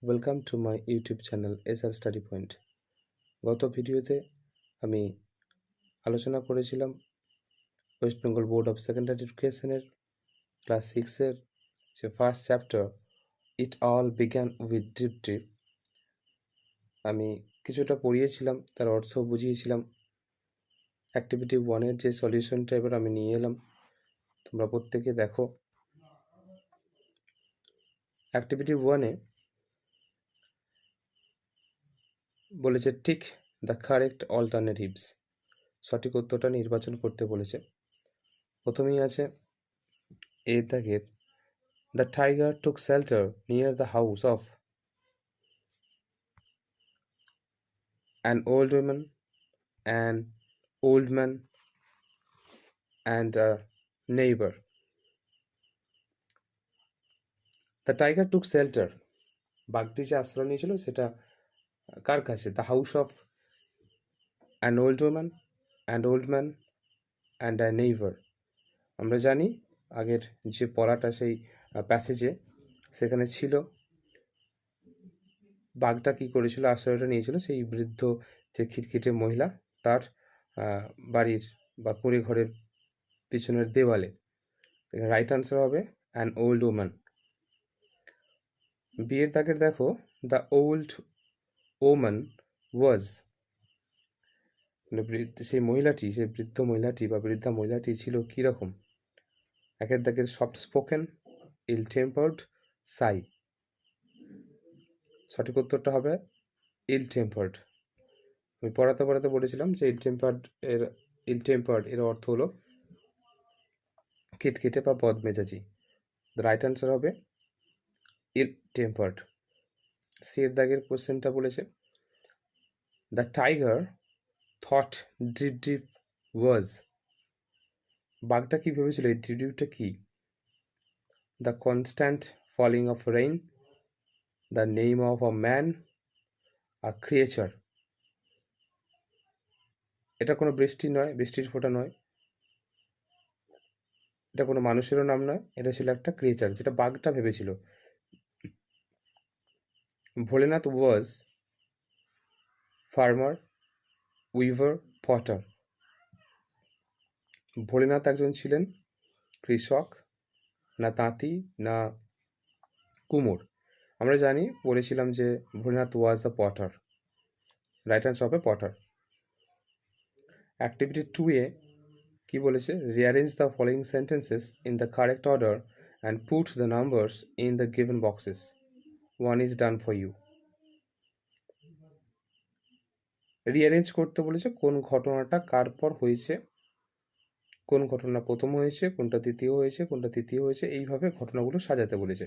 Welcome to my YouTube channel SR study point. গত ভিডিওতে আমি আলোচনা করেছিলাম West Bengal board of secondary এডুকেশনের ক্লাস 6-এর যে first chapter it all began with drip drip. আমি কিছুটা পড়িয়েছিলাম, তার অর্থ বুঝিয়েছিলাম। অ্যাক্টিভিটি 1-এর যে সলিউশনটা এবার আমি নিয়ে এলাম, তোমরা প্রত্যেকে দেখো। অ্যাক্টিভিটি 1-এ বলেছে টিক দ্য কারেক্ট অল্টারনেটিভস, সঠিক উত্তরটা নির্বাচন করতে বলেছে। প্রথমেই আছে এ দাগের The tiger took shelter near the house of an old woman, an old man, and a neighbor. The tiger took shelter. বাঘটি যে আশ্রয় নিয়েছিল সেটা কার কাছে? The house of an old woman, an old man, and a neighbor. আমরা জানি আগের যে পড়াটা সেই প্যাসেজে সেখানে ছিল বাঘটা কি করেছিল, আশ্রয়টা নিয়েছিল সেই বৃদ্ধ যে খিটখিটে মহিলা তার বাড়ির বা কুঁড়ে ঘরের পিছনের দেওয়ালে। রাইট আনসার হবে অ্যান ওল্ড ওম্যান। বিয়ের দাগের দেখো দ্য ওল্ড ওম্যান ওয়াজ, সেই মহিলাটি, সেই বৃদ্ধ মহিলাটি বা বৃদ্ধা মহিলাটি ছিল কীরকম? একের দাগের সফট স্পোকেন, ইল টেম্পার্ড, সাই। সঠিক উত্তরটা হবে ইল টেম্পার্ড। আমি পড়াতে পড়াতে বলেছিলাম যে ইল টেম্পার্ড এর অর্থ হলো খিটখিটে বা বদমেজাজি। রাইট আনসার হবে ইল টেম্পার্ড। সি এর দাগের কোশ্চেনটা বলেছে the tiger thought drip drip was. বাঘটা কি ভেবেছিল এই ড্রিপ ড্রিপটা কি? The constant falling of rain, the name of a man, a creature. এটা কোনো বৃষ্টি নয়, বৃষ্টির ফোঁটা নয়, এটা কোনো মানুষেরও নাম নয়, এটা ছিল একটা ক্রিয়েচার যেটা বাঘটা ভেবেছিল। ভোলেনাথ ওয়াজ ফার্মার, উইভার, পটার। ভোলেনাথ একজন ছিলেন কৃষক, না তাঁতি, না কুমোর? আমরা জানি, বলেছিলাম যে Bholenath was the potter. Right answer হবে পটার। অ্যাক্টিভিটি 2-এ কি বলেছে? Rearrange the following sentences in the correct order and put the numbers in the given boxes. 1 is done for you. Rearrange করতে বলেছে কোন ঘটনাটা কার পর হয়েছে, কোন ঘটনা প্রথম হয়েছে, কোনটা দ্বিতীয় হয়েছে, কোনটা তৃতীয় হয়েছে, এইভাবে ঘটনাগুলো সাজাতে বলেছে।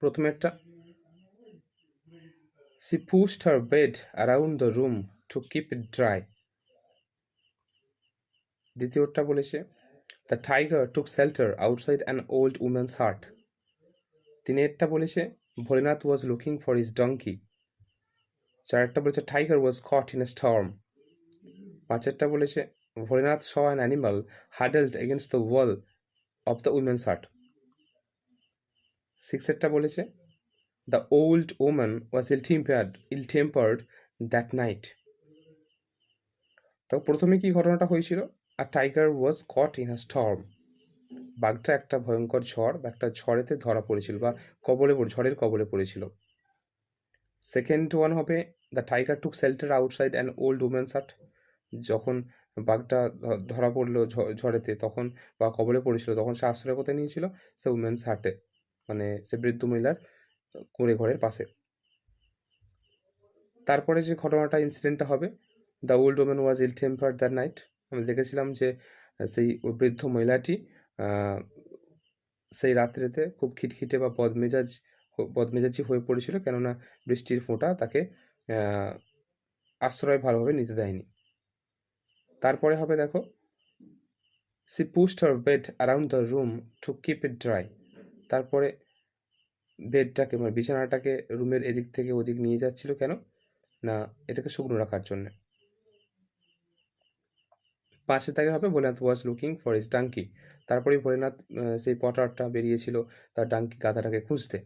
প্রথমেরটা, she pushed her bed around the room to keep it dry. দ্বিতীয়টা বলেছে the tiger took shelter outside an old woman's hut. তিনেরটা বলেছে Bholenath was looking for his donkey. চারেরটা বলেছে tiger was caught in a storm. পাঁচেরটা বলেছে Bholenath saw an animal huddled against the wall of the woman's hut. সিক্সেরটা বলেছে the old woman was ill-tempered that night. তো প্রথমে কি ঘটনাটা হয়েছিল? a tiger was caught in a storm. বাঘটা একটা ভয়ঙ্কর ঝড় বা একটা ঝড়েতে ধরা পড়েছিল বা ঝড়ের কবলে পড়েছিল। সেকেন্ড ওয়ান হবে the tiger took shelter outside an old women's হাট। যখন বাঘটা ধরা পড়লো ঝড়েতে তখন বা কবলে পড়েছিল তখন সে আশ্রয় কোথায় নিয়েছিল? সে উমেন্স হাটে, মানে সে বৃদ্ধ মহিলার কুঁড়ে ঘরের পাশে। তারপরে যে ঘটনাটা ইনসিডেন্টটা হবে the old woman was ill tempered that night. আমি দেখেছিলাম যে সেই বৃদ্ধ মহিলাটি সেই রাত্রেতে খুব খিটখিটে বা বদমেজাজি হয়ে পড়েছিল, কেননা বৃষ্টির ফোঁটা তাকে আশ্রয় ভালোভাবে নিতে দেয়নি। তারপরে হবে দেখো she pushed her bed around the room to keep it dry. তারপরে বেডটাকে মানে বিছানাটাকে রুমের এদিক থেকে ওদিক নিয়ে যাচ্ছিল কেন না? এটাকে শুকনো রাখার জন্য। পাশে থাকে হবে Bholenath was looking for his donkey. তারপরেই ভোলেনাথ সেই পটারটা বেরিয়েছিল তার ডাঙ্কি গাধাটাকে খুঁজতে।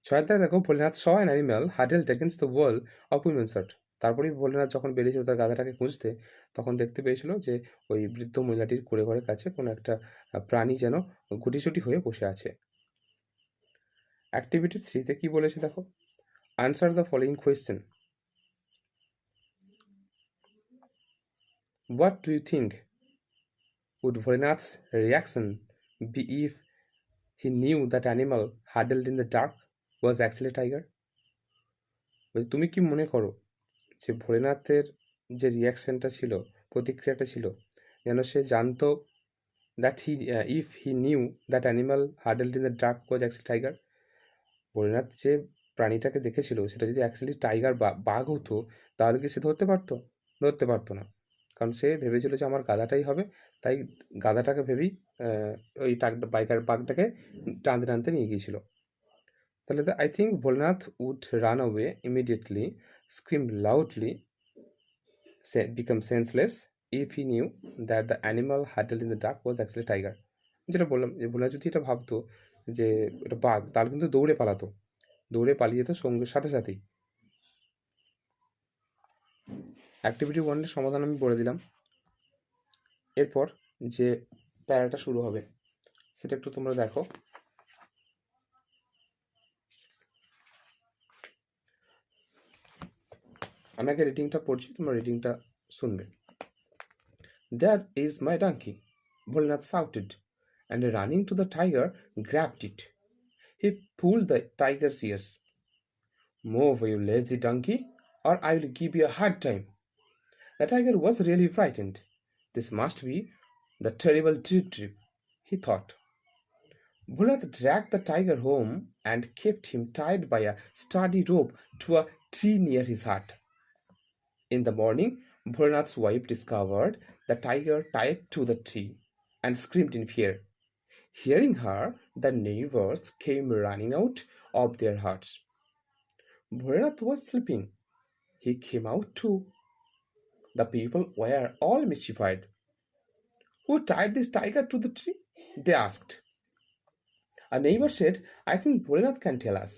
6 দেখো, Bholenath saw an animal huddled against the wall of women's hut. তারপরেই ভোলেনাথ যখন বেরিয়েছিল তার গাধাটাকে খুঁজতে, তখন দেখতে পেয়েছিল যে ওই বৃদ্ধ মহিলাটির কুঁড়ে ঘরের কাছে কোনো একটা প্রাণী যেন গুটিসুটি হয়ে বসে আছে। অ্যাক্টিভিটি 3-তে কি বলেছে দেখো, answer the following question. What do you think would Volenath's reaction be if he knew that animal huddled in the dark was actually a tiger? তুমি কি মনে করো যে ভোলেনাথের যে রিয়াকশনটা ছিল, প্রতিক্রিয়াটা ছিল, যেন সে জানতো that if he knew that animal huddled in the dark was actually tiger. Bholenath যে প্রাণীটাকে দেখেছিল সেটা যদি অ্যাকচুয়ালি টাইগার বা বাঘ হতো, তাহলে কি সে ধরতে পারতো? ধরতে পারতো না, কারণ সে ভেবেছিল যে আমার গাধাটাই হবে, তাই গাধাটাকে ভেবেই ওই বাঘটাকে টানতে টানতে নিয়ে গিয়েছিল। তাহলে I think Bholenath would run away immediately, scream loudly, become senseless if he knew that the animal huddled in the dark was actually tiger. যেটা বললাম যে ভোলেনাথ যদি এটা ভাবতো যে এটা বাঘ, তাহলে কিন্তু দৌড়ে পালাতো, দৌড়ে পালিয়ে যেত সঙ্গের সাথে সাথেই। অ্যাক্টিভিটি 1-এর সমাধান আমি বলে দিলাম। এরপর যে প্যারাটা শুরু হবে সেটা একটু তোমরা দেখো। আমি আগে রিডিংটা পড়ছি, তোমরা রিডিংটা শুনবে। There is my donkey, Bholnath shouted, and running to the tiger, grabbed it. He pulled the tiger's ears. Move, you lazy donkey, or I will give you a hard time. The tiger was really frightened. This must be the terrible Drip Drip, he thought. Bholnath dragged the tiger home and kept him tied by a sturdy rope to a tree near his hut. In the morning, Bholnath's wife discovered the tiger tied to the tree and screamed in fear. Hearing her, the neighbors came running out of their huts. Bholnath was sleeping. He came out too. The people were all mystified. Who tied this tiger to the tree? They asked. A neighbor said, I think Bholnath can tell us.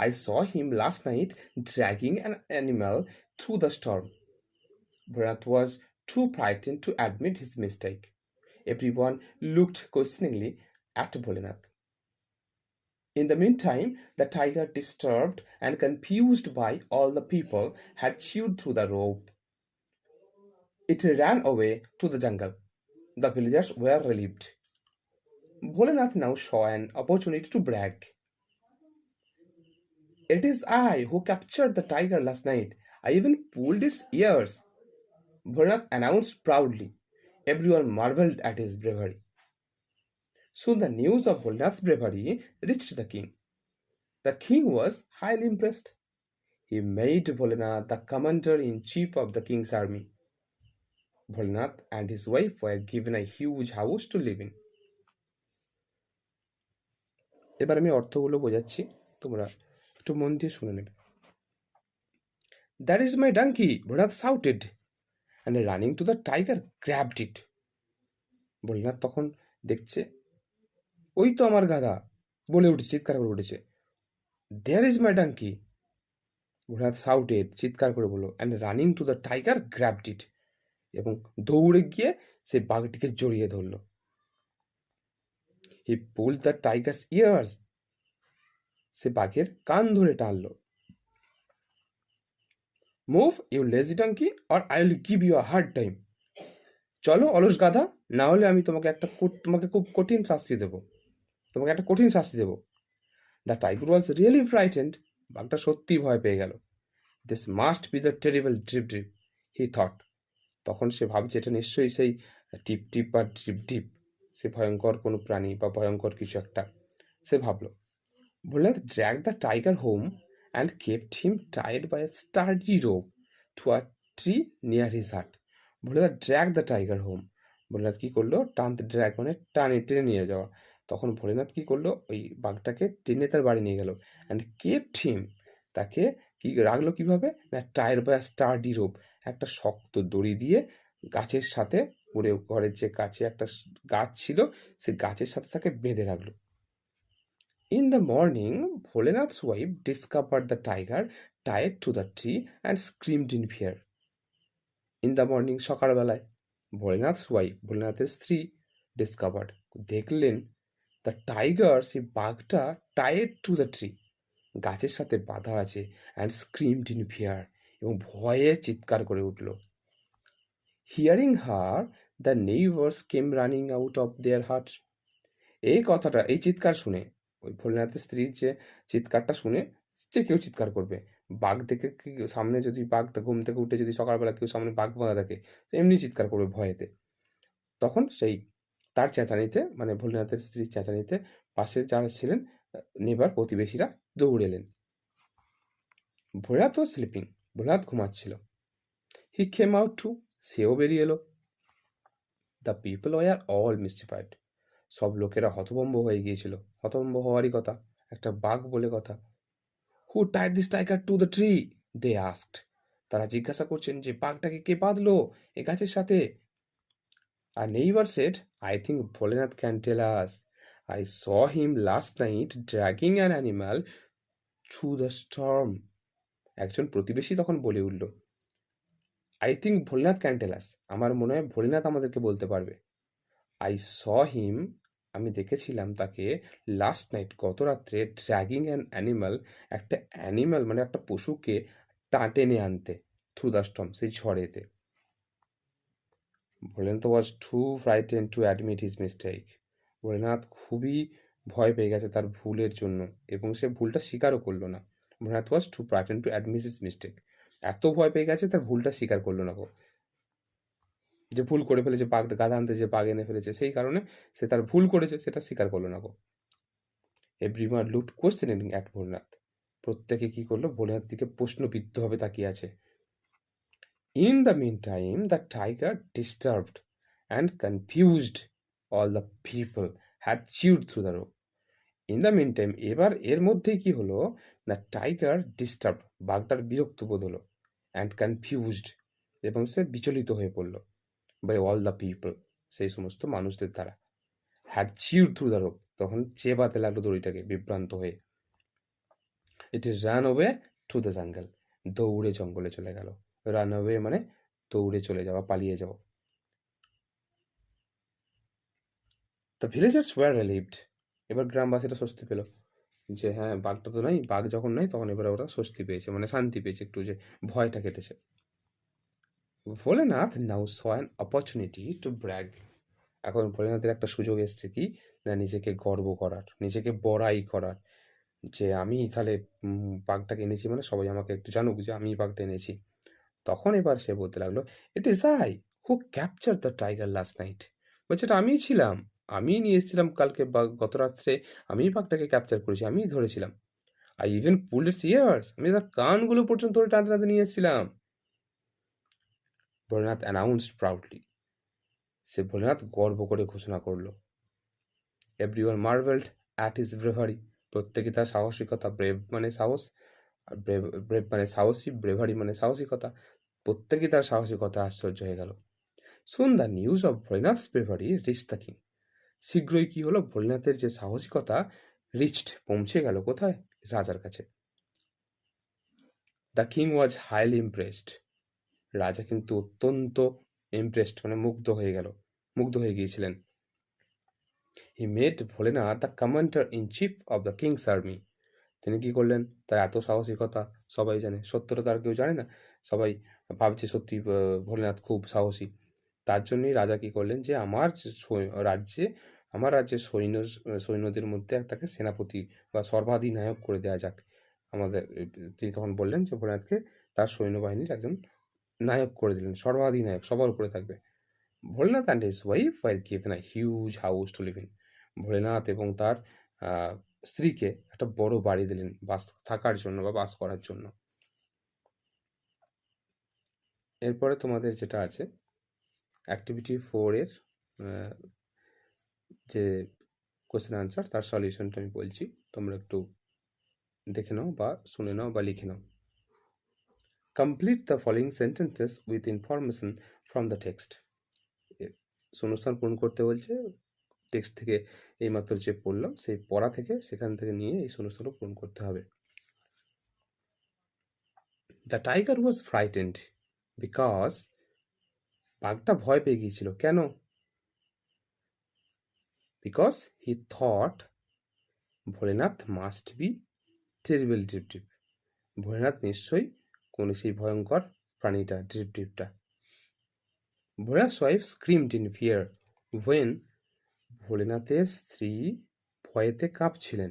I saw him last night dragging an animal through the storm. Bholnath was too frightened to admit his mistake. Everyone looked questioningly at Bholnath. In the meantime, the tiger, disturbed and confused by all the people, had chewed through the rope. It ran away to the jungle. The villagers were relieved. Bholnath now saw an opportunity to brag. It is I who captured the tiger last night. I even pulled its ears, Bholnath announced proudly. Everyone marveled at his bravery. Soon the news of Bholnath's bravery reached the king. The king was highly impressed. He made Bholnath the commander-in-chief of the king's army. Bholnath and his wife were given a huge house to live in. এবার আমি অর্থগুলো বোঝাচ্ছি, তোমরা একটু মন দিয়ে শুনে নেবে। That is my donkey, Bholnath shouted, and running to the tiger, grabbed it. Bholenath তখন দেখছে ওই তো আমার গাধা, বলে উঠেছে, চিৎকার করে উঠেছে। There is my donkey, Bholenath shouted, চিৎকার করে বলল, and running to the tiger, grabbed it, এবং দৌড়ে গিয়ে সেই বাঘটিকে জড়িয়ে ধরল। He pulled the tiger's ears, সে বাঘের কান ধরে টানল। Move, you lazy donkey, or I will give you a hard time. চলো অলস গাধা, না হলে আমি তোমাকে খুব কঠিন শাস্তি দেব, তোমাকে একটা কঠিন শাস্তি দেব। The tiger was really frightened. বাঘটা সত্যিই ভয় পেয়ে গেল। This must be the terrible Drip Drip, he thought. তখন সে ভাবছে এটা নিশ্চয়ই সেই টিপ টিপ বা ড্রিপ ডিপ, সে ভয়ঙ্কর কোনো প্রাণী বা ভয়ঙ্কর কিছু একটা, সে ভাবল। Bholnath dragged the tiger home and kept him tied by a sturdy rope to a tree near his hut. Bholnath dragged the tiger home. Bholenath কি করলো? ড্র্যাগ মানে টেনে নিয়ে যাওয়া। তখন ভোলেনাথ কি করলো? ওই বাঘটাকে টেনে তার বাড়ি নিয়ে গেল। অ্যান্ড কেপ্ট হিম, তাকে কি রাখলো কিভাবে? না টায়ার বাই স্টার্ডি রোপ, একটা শক্ত দড়ি দিয়ে গাছের সাথে উড়ে ঘরের যে কাছে একটা গাছ ছিল সে গাছের সাথে তাকে বেঁধে রাখলো। In the morning, Bholenath's wife discovered the tiger tied to the tree and screamed in fear. In the morning, সকালবেলায় ভোলেনাথস ওয়াইফ, ভোলেনাথের স্ত্রী ডিসকভার্ড, দেখলেন দ্য টাইগার, সেই বাঘটা টাইড টু দ্য ট্রি, গাছের সাথে বাঁধা আছে, অ্যান্ড স্ক্রিমড ইন ফিয়ার, এবং ভয়ে চিৎকার করে উঠল। Hearing her, the neighbours came running out of দেয়ার হাট। এই কথাটা, এই চিৎকার শুনে, ওই ভোলেনাথের স্ত্রীর যে চিৎকারটা শুনে, যে কেউ চিৎকার করবে। বাঘ দেখে কি সামনে, যদি বাঘ ঘুম থেকে উঠে যদি সকালবেলা কেউ সামনে বাঘ বাঁধা থাকে, এমনি চিৎকার করবে ভয়েতে। তখন সেই তার চেঁচানিতে, মানে ভোলেনাথের স্ত্রীর চেঁচানিতে পাশে যারা ছিলেন নেবার প্রতিবেশীরা দৌড়ে এলেন। ভোলেনাথ ওয়াজ স্লিপিং, ভোলেনাথ ঘুমাচ্ছিল। হি কেম আউট টু, সেও বেরিয়ে এলো। The people were all mystified, সব লোকেরা হতভম্ব হয়ে গিয়েছিল। হতভম্ব হওয়ারই কথা, একটা বাঘ বলে কথা। Who tied this tiger to the tree, they asked. তারা জিজ্ঞাসা করছেন যে বাঘটাকে কে বাঁধলো এ গাছের সাথে। আর neighbour said, I think Bholenath can tell us, I saw him last night dragging an animal through the storm. একজন প্রতিবেশী তখন বলে উঠল, I think Bholenath can tell us, আমার মনে হয় ভোলেনাথ আমাদেরকে বলতে পারবে। আই স হিম, আমি দেখেছিলাম তাকে, লাস্ট নাইট, গত রাত্রে, ড্র্যাগিং অ্যান অ্যানিমাল, একটা অ্যানিমাল মানে একটা পশুকে টেনে আনতে, থ্রু দ্য স্টর্ম, সেই ঝড়েতে। Bholenath was too frightened to admit his mistake. Bholenath খুবই ভয় পেয়ে গেছে তার ভুলের জন্য, এবং সে ভুলটা স্বীকারও করলো না। Bholenath was too frightened to admit his mistake, এত ভয় পেয়ে গেছে তার ভুলটা স্বীকার করলো না গো, যে ভুল করে ফেলেছে, বাঘ গাধা আনতে যে বাঘ এনে ফেলেছে, সেই কারণে সে তার ভুল করেছে সেটা স্বীকার করলো না গো। Everyone looked questioning at Bholenath, প্রত্যেকে কি করলো, ভোলেনাথের দিকে প্রশ্নবিদ্ধভাবে তাকিয়ে আছে। In the meantime, the tiger, disturbed and confused, all the people had chewed through the rope. In the meantime, এবার এর মধ্যেই কি হলো, দ্য টাইগার ডিস্টার্বড, বাঘটার বিরক্ত বোধ হলো, অ্যান্ড কনফিউজড, এবং সে বিচলিত হয়ে পড়লো, বাই অল দ্য পিপল, সেই সমস্ত মানুষদের দ্বারা। Had chewed through the rope, তখন চেবাতে লাগলো দড়িটাকে বিভ্রান্ত হয়ে। It is run way to the jungle, দৌড়ে জঙ্গলে চলে গেল। রান ওয়ে মানে দৌড়ে চলে যাওয়া, পালিয়ে যাওয়া। দ্য ভিলেজার্স ওয়ার রিলিভড, এবার গ্রামবাসীরা স্বস্তি পেল যে হ্যাঁ, বাঘটা তো নাই, বাঘ যখন নাই তখন এবার ওরা স্বস্তি পেয়েছে, মানে শান্তি পেয়েছে একটু, যে ভয়টা কেটেছে। Bholenath now saw an opportunity to brag, এখন ভোলেনাথের একটা সুযোগ এসছে কি না, নিজেকে গর্ব করার, নিজেকে বড়াই করার, যে আমি তাহলে বাঘটাকে এনেছি, মানে সবাই আমাকে একটু জানুক যে আমি বাঘটা এনেছি। তখন এবার সে বলতে লাগলো, it is I who capture the tiger last night, বলছে এটা আমিই ছিলাম, আমিই নিয়ে এসেছিলাম কালকে, গত রাত্রে আমিই বাঘটাকে ক্যাপচার করেছি, আমিই ধরেছিলাম। I even pulled it's years, আমি তার কানগুলো পর্যন্ত ধরে টানতে টানতে নিয়ে এসেছিলাম। ভোলেনাথ অ্যানাউন্সড প্রাউডলি, সে ভোলেনাথ গর্ব করে ঘোষণা করলো। Everyone marvelled at his bravery, প্রত্যেকে তার সাহসিকতা, ব্রেভ মানে সাহস, আর ব্রেভ ব্রেভ মানে সাহসী, ব্রেভারি মানে সাহসিকতা, প্রত্যেকেই তার সাহসিকতা আশ্চর্য হয়ে গেল। Soon the news of Bholenath's bravery reached the king, শীঘ্রই কি হলো, ভোলেনাথের যে সাহসিকতা রিচড, পৌঁছে গেল কোথায়, রাজার কাছে। The king was highly impressed, রাজা কিন্তু অত্যন্ত ইমপ্রেসড মানে মুগ্ধ হয়ে গিয়েছিলেন। He made Bholenath the commander in chief of the king's army, তিনি কি করলেন, তার এত সাহসিকতা সবাই জানে, সত্যটা তার কেউ জানে না, সবাই ভাবছে সত্যি ভোলেনাথ খুব সাহসী। তার জন্যই রাজা কি করলেন, যে আমার রাজ্যের সৈন্যদের মধ্যে তাকে সেনাপতি বা সর্বাধিনায়ক করে দেওয়া যাক। তিনি তখন বললেন যে ভোলেনাথকে তার সৈন্যবাহিনীর একজন নায়ক করে দিলেন, সর্বাধিনায়ক, সবার উপরে থাকবে। Bholenath and his wife were given a huge house to live in, Bholenath এবং তার স্ত্রীকে একটা বড় বাড়ি দিলেন থাকার জন্য বা বাস করার জন্য। এরপরে তোমাদের যেটা আছে অ্যাক্টিভিটি 4 এর যে কোশ্চেন আনসার, তার সলিউশনটা আমি বলছি, তোমরা একটু দেখে নাও বা শুনে নাও বা লিখে নাও। Complete the following sentences with information from the text, শূন্যস্থান পূরণ করতে বলছে। টেক্সট থেকে এইমাত্র যে পড়লাম সেই পড়া থেকে সেখান থেকে নিয়ে এই শূন্যস্থানটা পূরণ করতে হবে। The tiger was frightened because বাঘটা ভয় পেয়ে গিয়েছিল। কেন? Because he thought Bholenath must be terrible drip drip. Bholenath নিশ্চয়ই কোন সেই ভয়ঙ্কর প্রাণীটা, ডিপডিপটা। ভোলেনাথ's wife screamed in fear when ভোলেনাথের স্ত্রী ভয়েতে কাঁপছিলেন।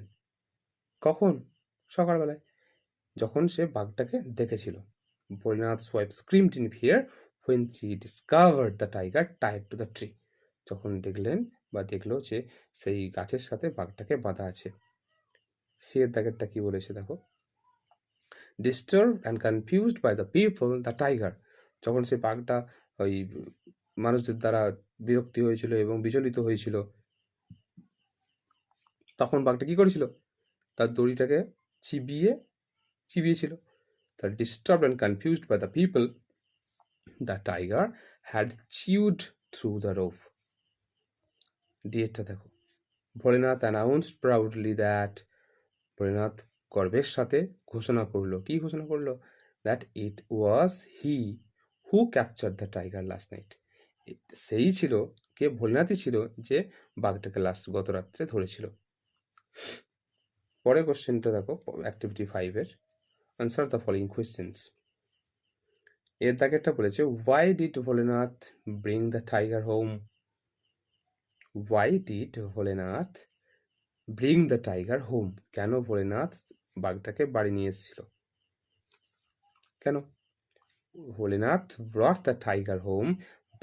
কখন? সকালবেলায়, যখন সে বাঘটাকে দেখেছিল। ভোলেনাথ's wife screamed in fear when she discovered the tiger tied to the tree. যখন দেখলেন বা দেখলো যে সেই গাছের সাথে বাঘটাকে বাঁধা আছে। সি এর দাগেরটা কি বলেছে দেখো। Disturbed and confused by the people, the tiger. যখন সে বাঘটা ওই মানুষদের দ্বারা বিরক্তি হয়েছিল এবং বিচলিত হয়েছিল, তখন বাঘটা কি করেছিল? তার দড়িটাকে চিবিয়েছিল। The disturbed and confused by the people, the tiger had chewed through the rope. ডিএটা দেখো। Bholenath announced proudly that, Bholenath গর্বের সাথে ঘোষণা করলো। কি ঘোষণা করলো? That it was he who captured the tiger last night. সেই ছিল, কে? ভোলেনাথই ছিল যে বাঘটাকে গত রাত্রে ধরেছিল। পরের কোশ্চেনটা দেখো, অ্যাক্টিভিটি 5 এর। Answer the following questions. এর দাগেরটা বলেছে, why did Bholenath bring the tiger home? Why did Bholenath bring the tiger home? কেন ভোলেনাথ বাঘটাকে বাড়ি নিয়ে এসেছিল? কেন? Bholenath brought the tiger home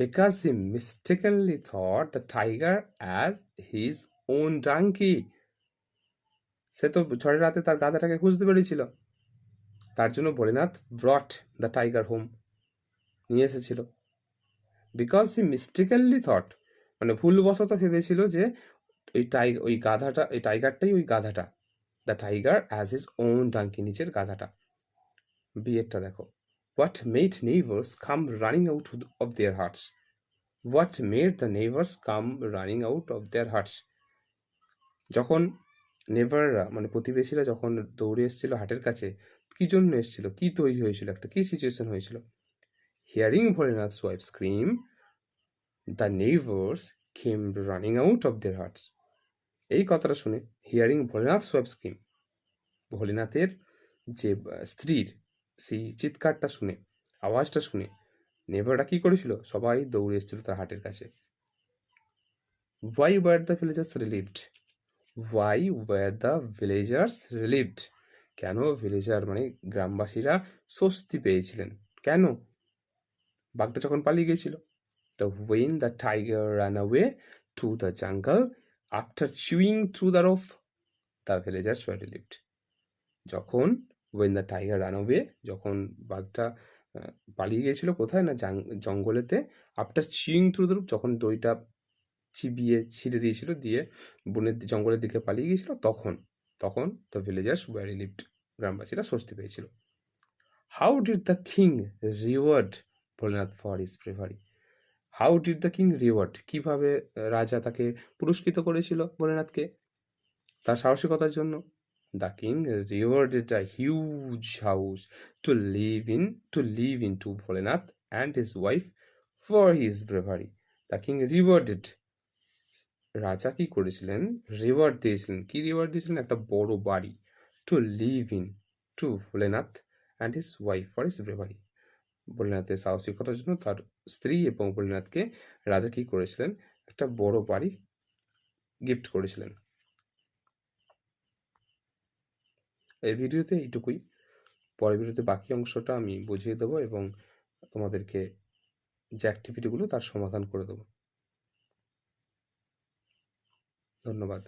because he mistakenly thought the tiger as his own donkey. সে তো ঝড়ের রাতে তার গাধাটাকে খুঁজতে পেরেছিল, তার জন্য Bholenath brought the tiger home, নিয়ে এসেছিল। বিকজ হি মিস্টেকেনলি থট, মানে ভুলবশত ভেবেছিল যে ওই গাধাটা, ওই টাইগারটাই ওই গাধাটা। The tiger as his own donkey, নিচের গাধাটা। বিয়েরটা দেখো। What made neighbours come running out of their huts? What made the neighbours come running out of their huts? যখন নেইবাররা, মানে প্রতিবেশীরা যখন দৌড়ে এসেছিল হাটের কাছে, কি জন্য এসেছিল? কি তৈরি হয়েছিল? একটা কি সিচুয়েশন হয়েছিল? Hearing Bholenath's wife scream, the neighbors came running out of their huts. এই কথাটা শুনে, হিয়ারিং ভোলেনাথ's wife scream, ভোলেনাথের যে স্ত্রীর সেই চিৎকারটা শুনে, আওয়াজটা শুনে, নেইবাররা কি করেছিল? সবাই দৌড়ে এসেছিল তার হাটের কাছে। Why were the villagers relieved? Why were the villagers relieved? কেন ভিলেজার মানে গ্রামবাসীরা স্বস্তি পেয়েছিলেন? কেন? বাঘটা যখন পালিয়ে গিয়েছিল। The when the tiger ran away to the jungle after chewing through the rope, the villagers were relieved. যখন when the tiger ran away, যখন বাঘটা পালিয়ে গিয়েছিল কোথায়? না জঙ্গলেতে। after chewing through the rope, যখন দড়িটা ছিঁড়ে দিয়েছিল, দিয়ে জঙ্গলের দিকে পালিয়ে গিয়েছিল, তখন the villagers were relieved, গ্রামবাসীরা স্বস্তি পেয়েছিল। How did the king reward Bholenath for his bravery? How did the king reward, কিভাবে রাজা তাকে পুরস্কৃত করেছিল ভোলেনাথকে তার সাহসিকতার জন্য? The king rewarded a huge house to live in to Bholenath and his wife for his bravery. The king rewarded, রাজা কি করেছিলেন? রিওয়ার্ড দিয়েছিলেন। কি রিওয়ার্ড দিয়েছিলেন? একটা বড় বাড়ি। To live in to Bholenath and his wife for his bravery, ভোলেনাথের সাহসিকতার জন্য তার স্ত্রী এবং ভোলেনাথকে রাজা কি করেছিলেন? একটা বড় বাড়ি গিফট করেছিলেন। এই ভিডিওতে এইটুকুই। পরের ভিডিওতে বাকি অংশটা আমি বুঝিয়ে দেবো এবং তোমাদেরকে যে অ্যাক্টিভিটিগুলো তার সমাধান করে দেবো। ধন্যবাদ।